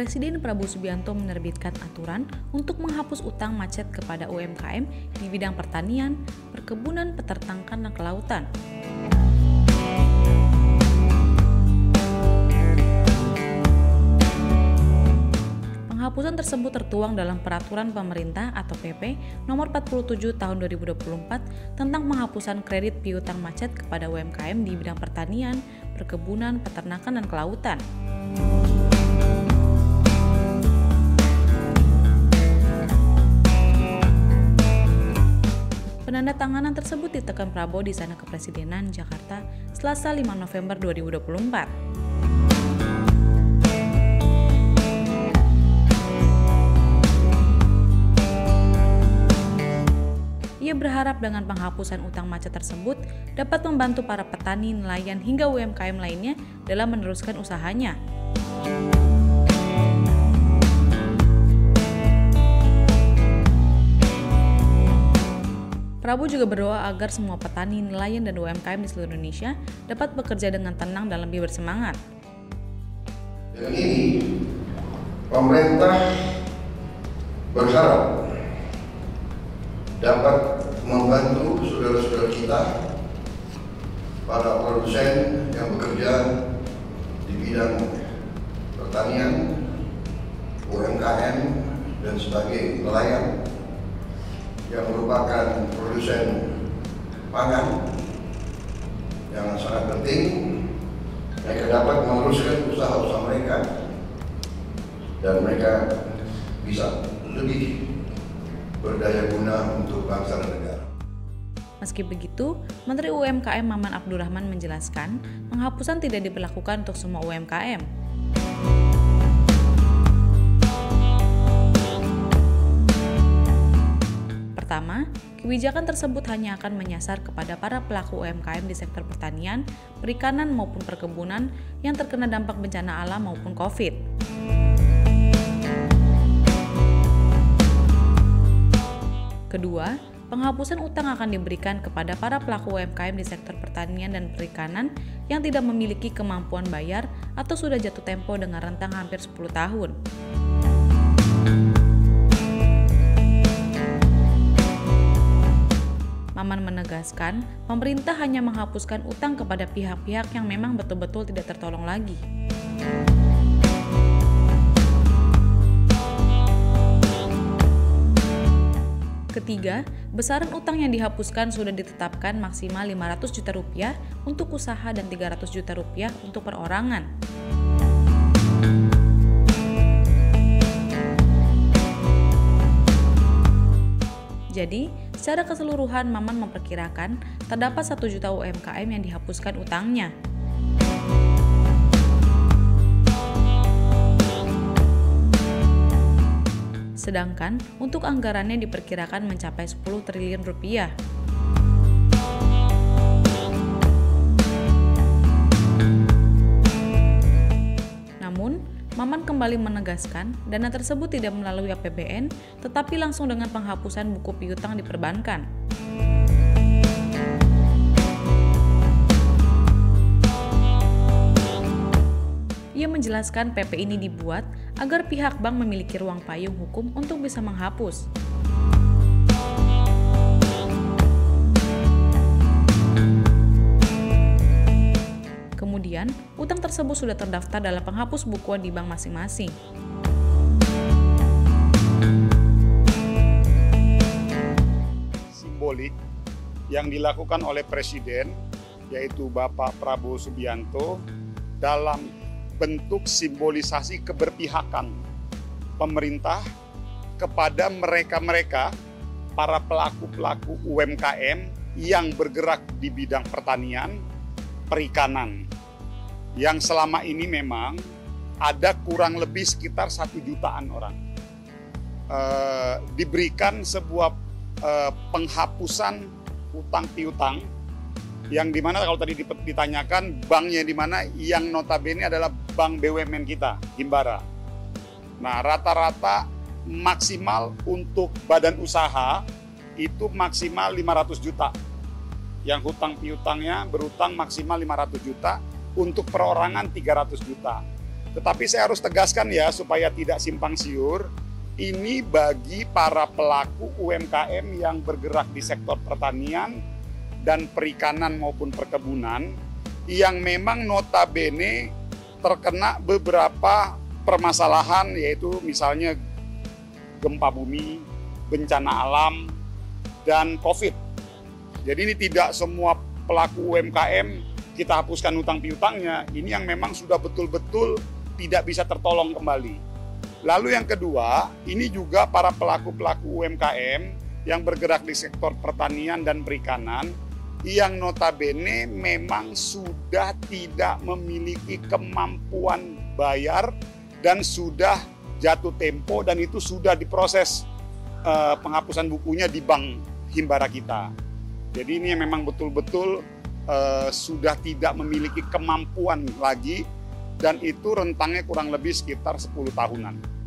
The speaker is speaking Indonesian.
Presiden Prabowo Subianto menerbitkan aturan untuk menghapus utang macet kepada UMKM di bidang pertanian, perkebunan, peternakan, dan kelautan. Penghapusan tersebut tertuang dalam Peraturan Pemerintah atau PP Nomor 47 Tahun 2024 tentang penghapusan kredit piutang macet kepada UMKM di bidang pertanian, perkebunan, peternakan, dan kelautan. Penandatanganan tersebut ditekan Prabowo di Istana Kepresidenan, Jakarta, Selasa 5 November 2024. Ia berharap dengan penghapusan utang macet tersebut dapat membantu para petani, nelayan, hingga UMKM lainnya dalam meneruskan usahanya. Prabowo juga berdoa agar semua petani, nelayan, dan UMKM di seluruh Indonesia dapat bekerja dengan tenang dan lebih bersemangat. Dengan ini, pemerintah berharap dapat membantu saudara-saudara kita, para produsen yang bekerja di bidang pertanian, UMKM, dan sebagai nelayan yang merupakan produsen pangan yang sangat penting. Mereka dapat meneruskan usaha-usaha mereka dan mereka bisa lebih berdaya guna untuk bangsa dan negara. Meski begitu, Menteri UMKM Maman Abdurrahman menjelaskan penghapusan tidak diberlakukan untuk semua UMKM. Pertama, kebijakan tersebut hanya akan menyasar kepada para pelaku UMKM di sektor pertanian, perikanan maupun perkebunan yang terkena dampak bencana alam maupun COVID. Kedua, penghapusan utang akan diberikan kepada para pelaku UMKM di sektor pertanian dan perikanan yang tidak memiliki kemampuan bayar atau sudah jatuh tempo dengan rentang hampir 10 tahun. Maman menegaskan, pemerintah hanya menghapuskan utang kepada pihak-pihak yang memang betul-betul tidak tertolong lagi. Ketiga, besaran utang yang dihapuskan sudah ditetapkan maksimal 500 juta rupiah untuk usaha dan 300 juta rupiah untuk perorangan. Jadi, secara keseluruhan Maman memperkirakan terdapat 1 juta UMKM yang dihapuskan utangnya. Sedangkan untuk anggarannya diperkirakan mencapai 10 triliun rupiah. Namun, Maman kembali menegaskan dana tersebut tidak melalui APBN, tetapi langsung dengan penghapusan buku piutang di perbankan. Ia menjelaskan PP ini dibuat agar pihak bank memiliki ruang payung hukum untuk bisa menghapus. Kemudian, utang tersebut sudah terdaftar dalam penghapus bukuan di bank masing-masing. Simbolik yang dilakukan oleh Presiden, yaitu Bapak Prabowo Subianto, dalam bentuk simbolisasi keberpihakan pemerintah kepada mereka-mereka, para pelaku-pelaku UMKM yang bergerak di bidang pertanian, perikanan, yang selama ini memang ada kurang lebih sekitar 1 jutaan orang. Diberikan sebuah penghapusan utang piutang yang dimana kalau tadi ditanyakan banknya di mana, yang notabene adalah bank BUMN kita, Himbara. Nah, rata-rata maksimal untuk badan usaha itu maksimal 500 juta. Yang hutang piutangnya berutang maksimal 500 juta, untuk perorangan 300 juta. Tetapi saya harus tegaskan ya supaya tidak simpang siur, ini bagi para pelaku UMKM yang bergerak di sektor pertanian dan perikanan maupun perkebunan yang memang notabene terkena beberapa permasalahan, yaitu misalnya gempa bumi, bencana alam, dan COVID. Jadi ini tidak semua pelaku UMKM kita hapuskan utang piutangnya, ini yang memang sudah betul-betul tidak bisa tertolong kembali. Lalu yang kedua, ini juga para pelaku-pelaku UMKM yang bergerak di sektor pertanian dan perikanan yang notabene memang sudah tidak memiliki kemampuan bayar dan sudah jatuh tempo dan itu sudah diproses penghapusan bukunya di bank Himbara kita. Jadi ini memang betul-betul sudah tidak memiliki kemampuan lagi dan itu rentangnya kurang lebih sekitar 10 tahunan.